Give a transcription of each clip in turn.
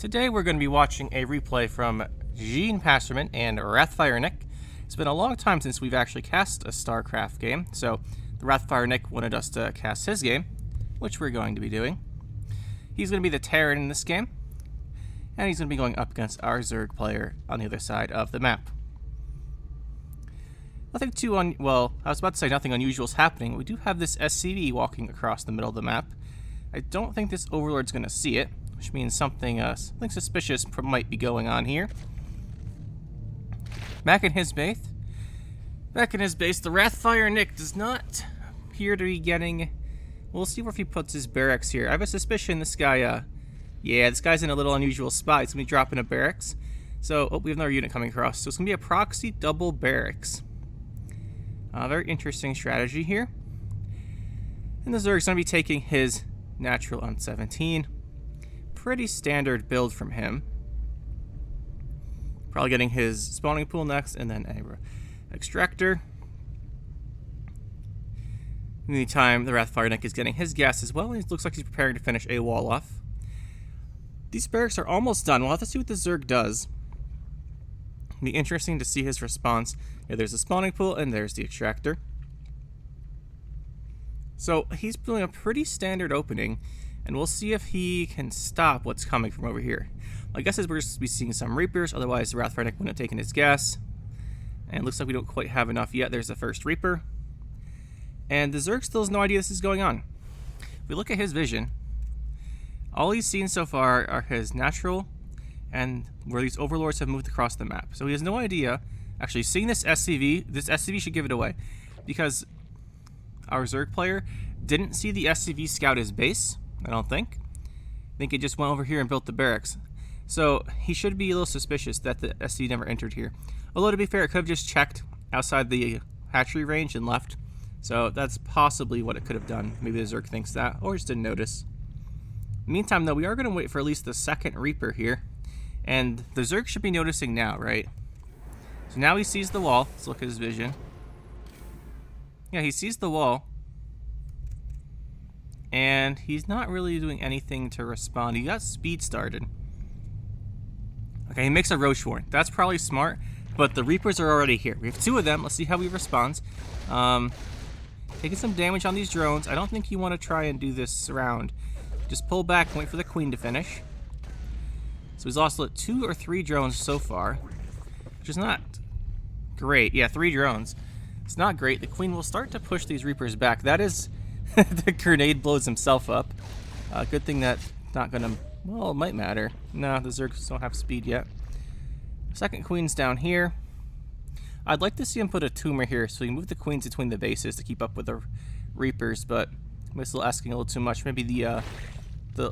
Today we're going to be watching a replay from Gene Passerman and RathFr Nick. It's been a long time since we've actually cast a Starcraft game, so the RathFr Nick wanted us to cast his game, which we're going to be doing. He's going to be the Terran in this game, and he's going to be going up against our Zerg player on the other side of the map. Nothing too I was about to say nothing unusual is happening. We do have this SCV walking across the middle of the map. I don't think this Overlord's going to see it, which means something suspicious might be going on here. Back in his base, the RathFr Nick does not appear to be getting... We'll see if he puts his barracks here. I have a suspicion this guy, this guy's in a little unusual spot. He's going to be dropping a barracks. So, we have another unit coming across. So it's going to be a proxy double barracks. Very interesting strategy here. And the Zerg's going to be taking his natural on 17. Pretty standard build from him. Probably getting his spawning pool next, and then a extractor. In the meantime, the RathFr Nick is getting his gas as well, and it looks like he's preparing to finish a wall off. These barracks are almost done. We'll have to see what the Zerg does. It'll be interesting to see his response. Yeah, there's the spawning pool, and there's the extractor. So he's doing a pretty standard opening, and we'll see if he can stop what's coming from over here. My guess is we're going to be seeing some Reapers, otherwise the RathFr Nick wouldn't have taken his gas. And it looks like we don't quite have enough yet. There's the first Reaper. And the Zerg still has no idea this is going on. If we look at his vision, all he's seen so far are his natural and where these Overlords have moved across the map. So he has no idea. Actually, seeing this SCV should give it away. Because our Zerg player didn't see the SCV scout his base, I don't think. I think he just went over here and built the barracks. So he should be a little suspicious that the SCV never entered here. Although, to be fair, it could have just checked outside the hatchery range and left. So that's possibly what it could have done. Maybe the Zerg thinks that, or just didn't notice. Meantime, though, we are going to wait for at least the second Reaper here. And the Zerg should be noticing now, right? So now he sees the wall. Let's look at his vision. Yeah, he sees the wall. And he's not really doing anything to respond. He got speed started. Okay, he makes a Roach Warren. That's probably smart, but the Reapers are already here. We have two of them. Let's see how he responds. Taking some damage on these drones. I don't think you want to try and do this round. Just pull back and wait for the Queen to finish. So he's lost 2 or 3 drones so far, which is not great. Yeah, 3 drones. It's not great. The Queen will start to push these Reapers back. That is... the grenade blows himself up. Good thing that's not going to... Well, it might matter. No, the Zergs don't have speed yet. Second Queen's down here. I'd like to see him put a tumor here so he can move the Queens between the bases to keep up with the Reapers, but I'm still asking a little too much. Maybe the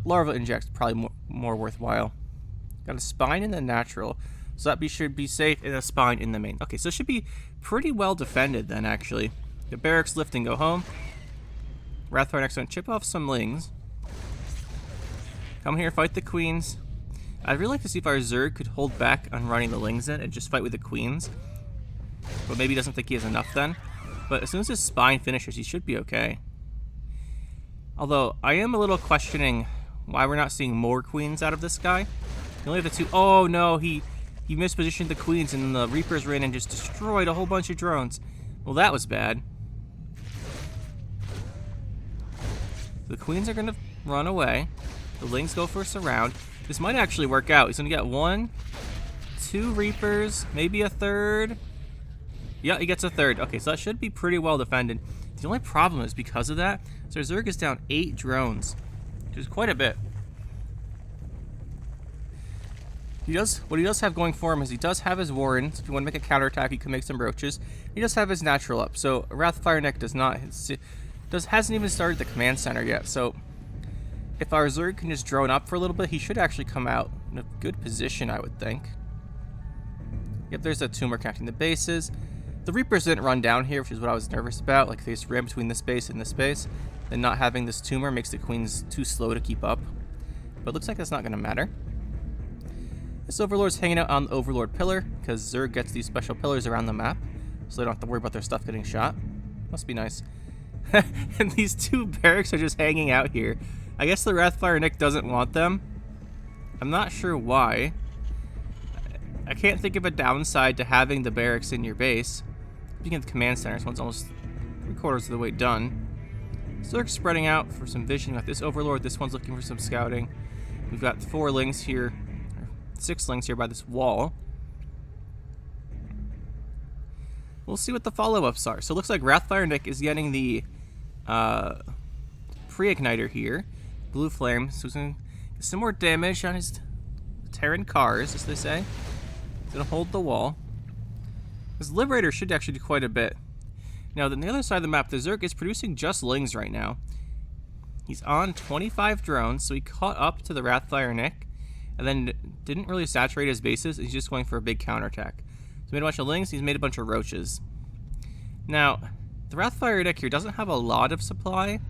larva inject's probably more worthwhile. Got a spine in the natural, so that should be safe, and a spine in the main. Okay, so it should be pretty well defended then, actually. The barracks lift and go home. RathFr Nick's gonna chip off some lings. Come here, fight the Queens. I'd really like to see if our Zerg could hold back on running the lings in and just fight with the Queens. But maybe he doesn't think he has enough then. But as soon as his spine finishes, he should be okay. Although, I am a little questioning why we're not seeing more Queens out of this guy. He only have the 2. Oh no, he mispositioned the Queens and the Reapers ran and just destroyed a whole bunch of drones. Well, that was bad. The Queens are going to run away. The Lings go for a surround. This might actually work out. He's going to get 1, 2 Reapers, maybe a third. Yeah, he gets a third. Okay, so that should be pretty well defended. The only problem is because of that, so Zerg is down 8 drones, which is quite a bit. What he does have going for him is he does have his Warrens. If you want to make a counterattack, he can make some Roaches. He does have his natural up, so RathFr Nick does not... hasn't even started the command center yet, so if our Zerg can just drone up for a little bit, he should actually come out in a good position, I would think. Yep, there's a tumor connecting the bases. The Reapers didn't run down here, which is what I was nervous about. Like, they just ran between this base and this base, and not having this tumor makes the Queens too slow to keep up. But it looks like that's not going to matter. This Overlord's hanging out on the Overlord pillar, because Zerg gets these special pillars around the map, so they don't have to worry about their stuff getting shot. Must be nice. And these 2 barracks are just hanging out here. I guess the RathFr Nick doesn't want them. I'm not sure why. I can't think of a downside to having the barracks in your base. Speaking of the command center, this one's almost 3/4 of the way done. Zerg's spreading out for some vision. We've got this Overlord. This one's looking for some scouting. We've got 4 lings here, or 6 lings here by this wall. We'll see what the follow-ups are. So it looks like RathFr Nick is getting the pre-igniter here. Blue flame. So he's going to get some more damage on his Terran cars, as they say. He's going to hold the wall. His Liberator should actually do quite a bit. Now, on the other side of the map, the Zerg is producing just lings right now. He's on 25 drones, so he caught up to the RathFr Nick, and then didn't really saturate his bases. He's just going for a big counterattack. So he made a bunch of lings, he's made a bunch of roaches. Now, the RathFr Nick here doesn't have a lot of supply,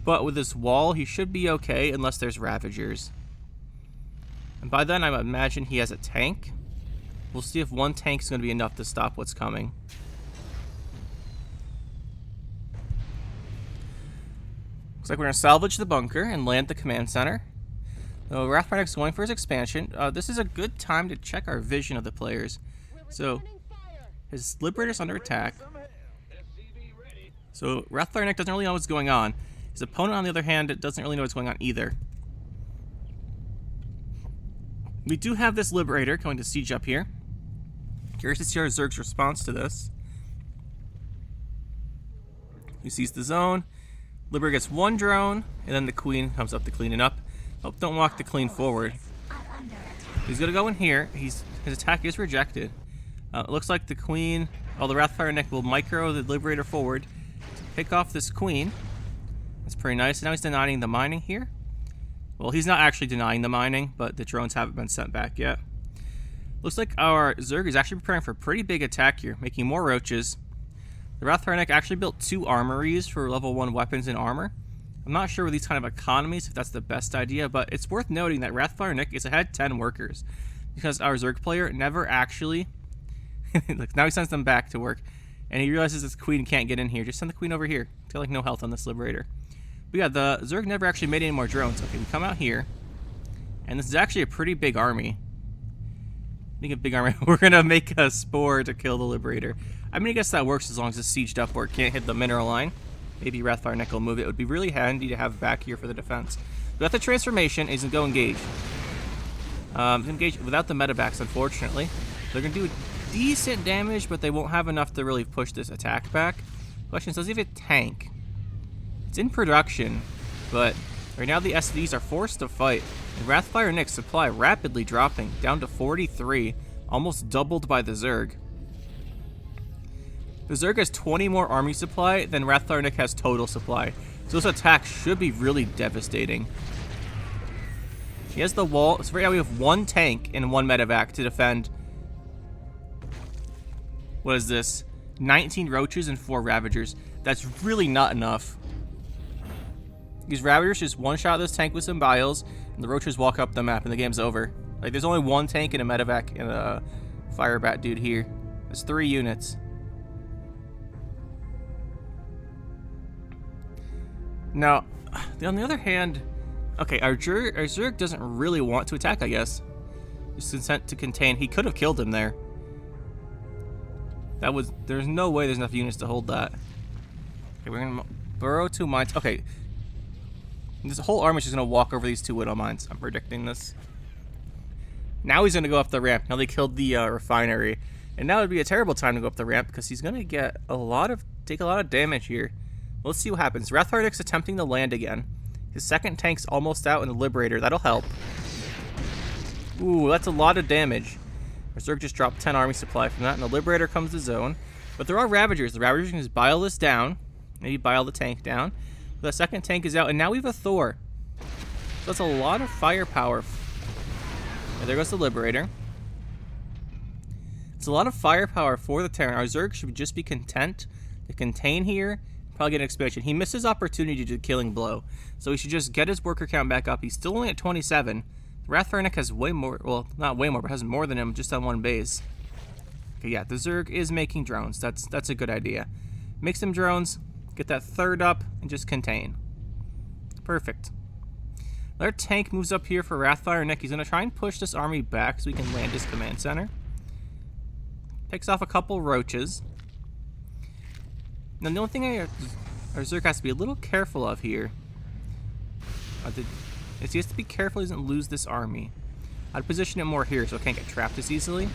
but with this wall, he should be okay unless there's Ravagers. And by then, I imagine he has a tank. We'll see if one tank is going to be enough to stop what's coming. Looks like we're going to salvage the bunker and land the command center. So RathFr Nick's going for his expansion. This is a good time to check our vision of the players. So his Liberator's under attack. So RathFr Nick doesn't really know what's going on. His opponent, on the other hand, doesn't really know what's going on either. We do have this Liberator going to siege up here. Curious to see our Zerg's response to this. He sees the zone. Liberator gets 1 drone, and then the Queen comes up to clean it up. Oh, don't walk the Queen forward. He's going to go in here. His attack is rejected. It looks like the Queen, the RathFr Nick will micro the Liberator forward to pick off this Queen. That's pretty nice. Now he's denying the mining here. Well, he's not actually denying the mining, but the drones haven't been sent back yet. Looks like our Zerg is actually preparing for a pretty big attack here, making more roaches. The RathFr Nick actually built 2 armories for level 1 weapons and armor. I'm not sure with these kind of economies if that's the best idea, but it's worth noting that RathFr Nick is ahead 10 workers because our Zerg player never actually... Look, now he sends them back to work, and he realizes this Queen can't get in here. Just send the Queen over here. He's got like no health on this Liberator. But yeah, the Zerg never actually made any more drones. Okay, we come out here, and this is actually a pretty big army. Make a big army. We're gonna make a spore to kill the Liberator. I mean, I guess that works as long as it's sieged up or it can't hit the mineral line. Maybe RathFr Nick will move it. It would be really handy to have back here for the defense. Without the transformation, is go engage. Engage without the metabacks, unfortunately. They're gonna do decent damage, but they won't have enough to really push this attack back. Question is, does he have a tank? It's in production, but right now the SDs are forced to fight. And RathFr Nick's supply rapidly dropping, down to 43, almost doubled by the Zerg. The Zerg has 20 more army supply than RathFr Nick has total supply, so this attack should be really devastating. He has the wall, so right now we have 1 tank and 1 medevac to defend. What is this? 19 roaches and 4 ravagers. That's really not enough. These ravagers just one-shot this tank with some biles, and the roaches walk up the map, and the game's over. Like, there's only 1 tank and a medevac and a firebat dude here. That's 3 units. Now, on the other hand, okay, our Zerg doesn't really want to attack, I guess. Just consent to contain. He could have killed him there. There's no way there's enough units to hold that. Okay, we're gonna burrow 2 mines. Okay. This whole army is just gonna walk over these 2 widow mines. I'm predicting this. Now he's gonna go up the ramp. Now they killed the refinery. And now would be a terrible time to go up the ramp because he's gonna get take a lot of damage here. Let's see what happens. RathFr Nick's attempting to land again. His second tank's almost out in the Liberator. That'll help. Ooh, that's a lot of damage. Our Zerg just dropped 10 army supply from that, and the Liberator comes to zone. But there are Ravagers. The Ravagers can just bile this down. Maybe bile the tank down. The second tank is out, and now we have a Thor. So that's a lot of firepower. And there goes the Liberator. It's a lot of firepower for the Terran. Our Zerg should just be content to contain here. Probably get an expansion. He missed his opportunity to killing blow. So he should just get his worker count back up. He's still only at 27. RathFr Nick has way more, well, not way more, but has more than him just on 1 base. Okay, yeah, the Zerg is making drones. That's a good idea. Make some drones, get that 3rd up, and just contain. Perfect. Another tank moves up here for RathFr Nick. He's going to try and push this army back so we can land his command center. Picks off a couple roaches. Now, the only thing our Zerg has to be a little careful of here is he has to be careful he doesn't lose this army. I'd position it more here so it can't get trapped as easily.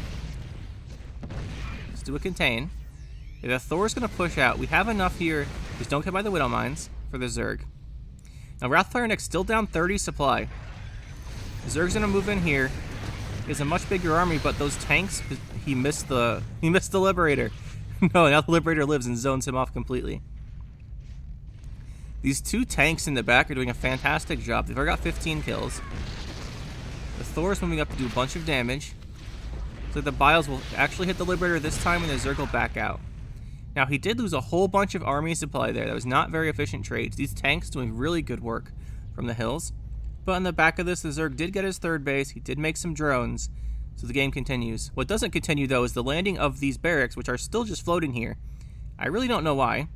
Let's do a contain. If the Thor's going to push out, we have enough here. Just don't get by the Widow Mines for the Zerg. Now, RathFr Nick's still down 30 supply. The Zerg's going to move in here. He has a much bigger army, but those tanks, he missed the Liberator. No, now the Liberator lives and zones him off completely. These two tanks in the back are doing a fantastic job. They've already got 15 kills. The Thor's moving up to do a bunch of damage. So the Biles will actually hit the Liberator this time and the Zerg will back out. Now, he did lose a whole bunch of army supply there. That was not very efficient trades. These tanks doing really good work from the hills. But on the back of this, the Zerg did get his third base. He did make some drones. So the game continues. What doesn't continue, though, is the landing of these barracks, which are still just floating here. I really don't know why.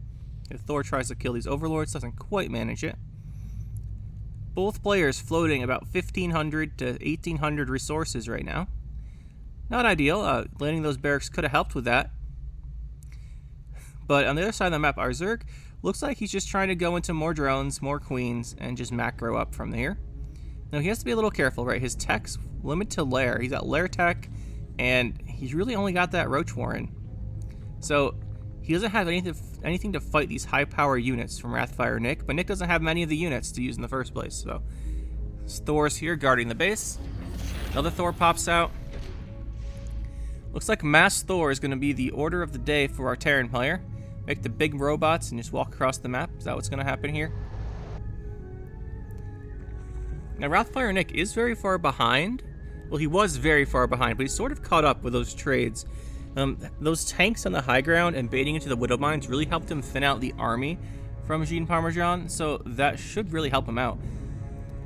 If Thor tries to kill these overlords, doesn't quite manage it. Both players floating about 1,500 to 1,800 resources right now. Not ideal. Landing those barracks could have helped with that. But on the other side of the map, our Zerg looks like he's just trying to go into more drones, more queens, and just macro up from there. Now, he has to be a little careful, right? His tech's limited to lair. He's got lair tech, and he's really only got that Roach Warren. So, he doesn't have anything to fight these high-power units from RathFr Nick, but Nick doesn't have many of the units to use in the first place. So, Thor's here guarding the base. Another Thor pops out. Looks like Mass Thor is going to be the order of the day for our Terran player. Make the big robots and just walk across the map. Is that what's going to happen here? Now, RathFr Nick is very far behind. Well, he was very far behind, but he's sort of caught up with those trades. Those tanks on the high ground and baiting into the Widow Mines really helped him thin out the army from Jean Parmesan, so that should really help him out.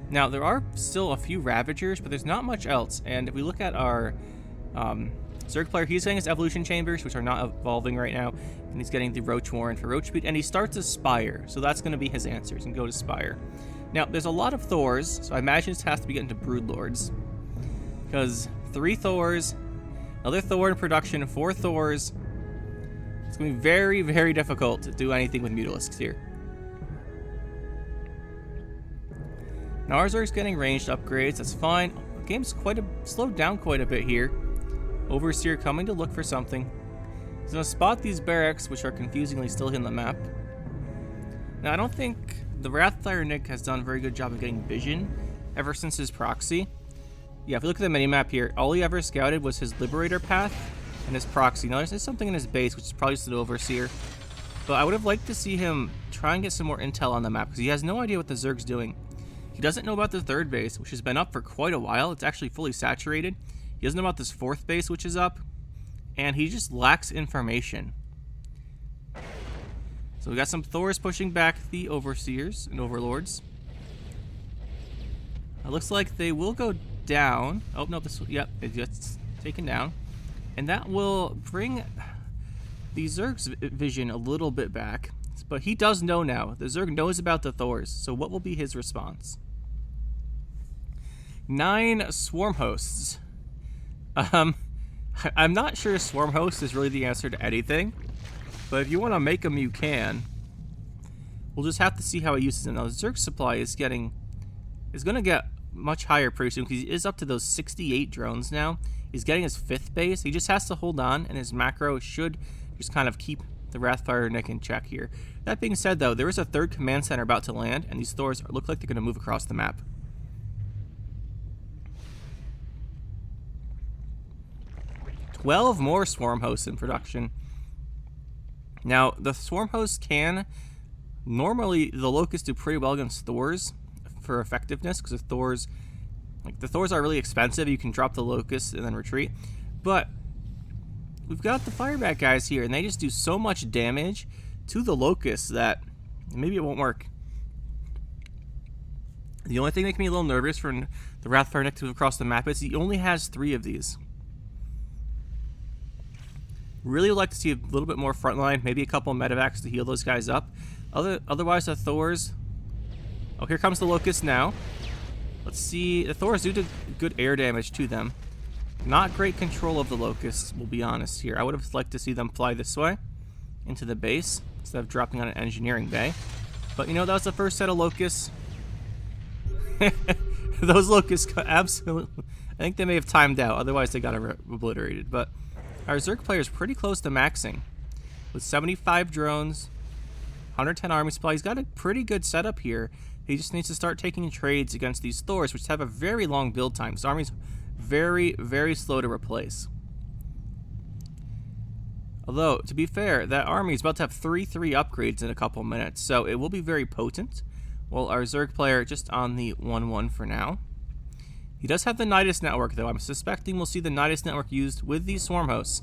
Now, there are still a few Ravagers, but there's not much else, and if we look at our Zerg player, he's getting his Evolution Chambers, which are not evolving right now, and he's getting the Roach Warren for Roach Speed, and he starts a Spire, so that's going to be his answer. He's going to go to Spire. Now, there's a lot of Thors, so I imagine this has to be getting to Broodlords, because 3 Thors, another Thor in production, 4 Thors. It's going to be very, very difficult to do anything with Mutalisks here. Now, our Zerg's getting ranged upgrades, that's fine. The game's slowed down quite a bit here. Overseer coming to look for something. He's going to spot these barracks, which are confusingly still in the map. Now, I don't think the RathFr Nick has done a very good job of getting vision ever since his proxy. Yeah, if you look at the minimap here, all he ever scouted was his Liberator path and his proxy. Now, there's something in his base, which is probably just an Overseer. But I would have liked to see him try and get some more intel on the map, because he has no idea what the Zerg's doing. He doesn't know about the 3rd base, which has been up for quite a while. It's actually fully saturated. He doesn't know about this 4th base, which is up. And he just lacks information. So we got some Thors pushing back the Overseers and Overlords. It looks like they will go down. Oh, no, yep, it gets taken down. And that will bring the Zerg's vision a little bit back. But he does know now. The Zerg knows about the Thors. So what will be his response? 9 Swarm Hosts. I'm not sure Swarm Host is really the answer to anything. But if you want to make them, you can. We'll just have to see how he uses them. Now, the Zerg supply is going to get much higher pretty soon, because he is up to those 68 drones now. He's getting his 5th base. He just has to hold on, and his macro should just kind of keep the RathFr Nick in check here. That being said, though, there is a 3rd command center about to land, and these Thors look like they're going to move across the map. "12 more Swarm Hosts in production. Now, the Swarm Hosts can... Normally, the Locusts do pretty well against Thors for effectiveness, because the Thors are really expensive. You can drop the Locusts and then retreat. But we've got the Firebat guys here, and they just do so much damage to the Locusts that maybe it won't work. The only thing making me a little nervous for the RathFr Nick to move across the map is he only has 3 of these. Really would like to see a little bit more frontline, maybe a couple of medevacs to heal those guys up. Otherwise, the Thors... Oh, here comes the Locust now. Let's see. The Thors do good air damage to them. Not great control of the locusts, we'll be honest here. I would have liked to see them fly this way into the base instead of dropping on an engineering bay. But you know, that was the first set of locusts. Those locusts got absolutely... I think they may have timed out, otherwise they got obliterated. But our Zerg player is pretty close to maxing. With 75 drones, 110 army supply. He's got a pretty good setup here. He just needs to start taking trades against these Thors, which have a very long build time. This army's very, very slow to replace. Although, to be fair, that army is about to have 3/3 upgrades in a couple minutes, so it will be very potent. Well, our Zerg player just on the 1/1 for now. He does have the Nidus network, though. I'm suspecting we'll see the Nidus network used with these swarm hosts.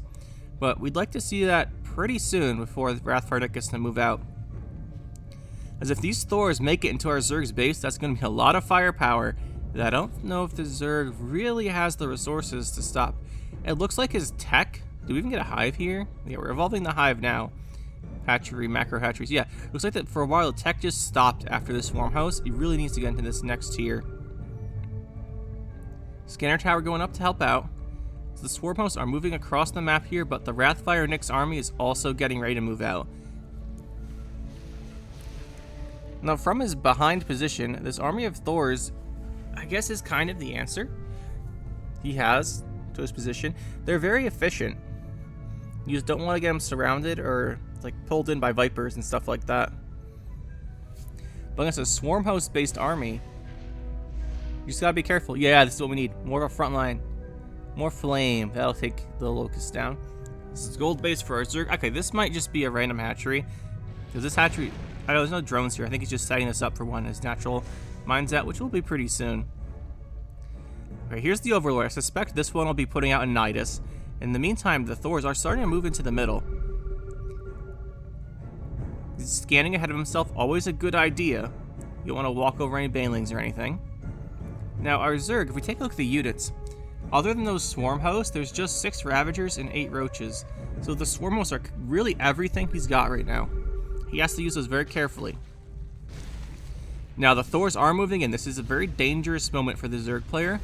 But we'd like to see that pretty soon before RathFr Nick gets to move out. As if these Thors make it into our Zerg's base, that's going to be a lot of firepower that I don't know if the Zerg really has the resources to stop. It looks like his tech... Do we even get a hive here? Yeah, we're evolving the hive now. Hatchery, macro hatcheries. Yeah, looks like that for a while the tech just stopped after this swarm house. He really needs to get into this next tier. Scanner tower going up to help out. So the swarm hosts are moving across the map here, but the RathFr Nick's army is also getting ready to move out. Now, from his behind position, this army of Thors, I guess, is kind of the answer he has to his position. They're very efficient. You just don't want to get them surrounded or like pulled in by vipers and stuff like that. But against a swarm host based army, you just gotta be careful. Yeah, this is what we need. More of a front line. More flame. That'll take the locusts down. This is gold base for our Zerg. Okay, this might just be a random hatchery. Because this hatchery... I know there's no drones here. I think he's just setting this up for when his natural mine's out, which will be pretty soon. Okay, here's the Overlord. I suspect this one will be putting out a Nidus. In the meantime, the Thors are starting to move into the middle. He's scanning ahead of himself, always a good idea. You don't want to walk over any banelings or anything. Now, our Zerg, if we take a look at the units, other than those swarm hosts, there's just 6 Ravagers and 8 Roaches. So the swarm hosts are really everything he's got right now. He has to use those very carefully. Now, the Thors are moving in. This is a very dangerous moment for the Zerg player.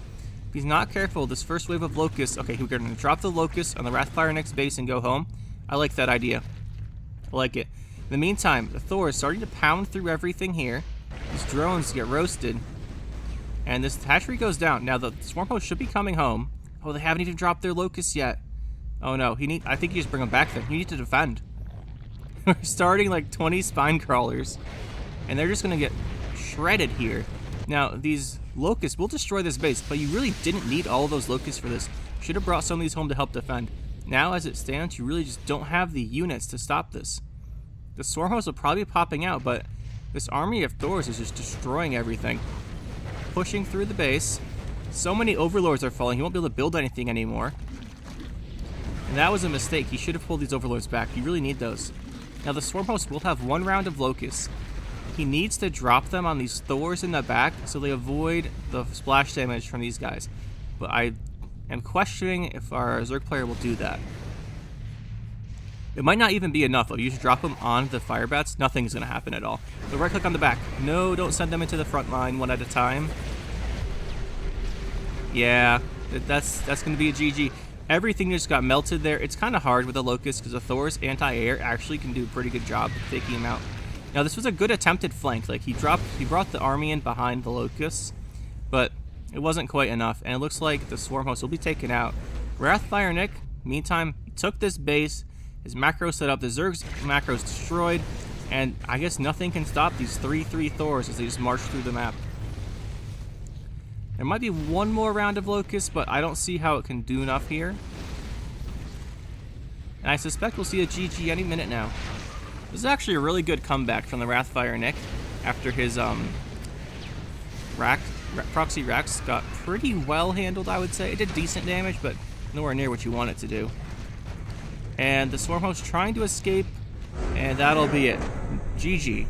If he's not careful, this first wave of locusts... Okay, we're going to drop the locusts on the RathFr Nick's base and go home. I like that idea. I like it. In the meantime, the Thor is starting to pound through everything here. These drones get roasted. And this hatchery goes down. Now, the swarm host should be coming home. Oh, they haven't even dropped their locusts yet. Oh, no. I think you just bring them back then. You need to defend. We're starting like 20 spine crawlers. And they're just going to get shredded here. Now, these locusts will destroy this base, but you really didn't need all of those locusts for this. Should have brought some of these home to help defend. Now, as it stands, you really just don't have the units to stop this. The swarm host will probably be popping out, but this army of Thors is just destroying everything. Pushing through the base. So many overlords are falling, he won't be able to build anything anymore. And that was a mistake. He should have pulled these overlords back. You really need those. Now, the swarm host will have 1 round of locusts. He needs to drop them on these Thors in the back so they avoid the splash damage from these guys. But I am questioning if our Zerg player will do that. It might not even be enough. If you just drop them on the fire bats, nothing's going to happen at all. So right click on the back. No, don't send them into the front line one at a time. Yeah, that's going to be a GG. Everything just got melted there. It's kind of hard with the Locust because the Thor's anti-air actually can do a pretty good job of taking him out. Now, this was a good attempted flank. Like, he brought the army in behind the Locusts, but it wasn't quite enough. And it looks like the Swarm Host will be taken out. RathFr Nick, meantime, he took this base. His macro set up. The Zerg's macro is destroyed. And I guess nothing can stop these 3/3 Thors as they just march through the map. There might be one more round of Locusts, but I don't see how it can do enough here. And I suspect we'll see a GG any minute now. This is actually a really good comeback from the RathFr Nick after his proxy racks got pretty well handled, I would say. It did decent damage, but nowhere near what you want it to do. And the Swarm Host trying to escape, and that'll be it. GG.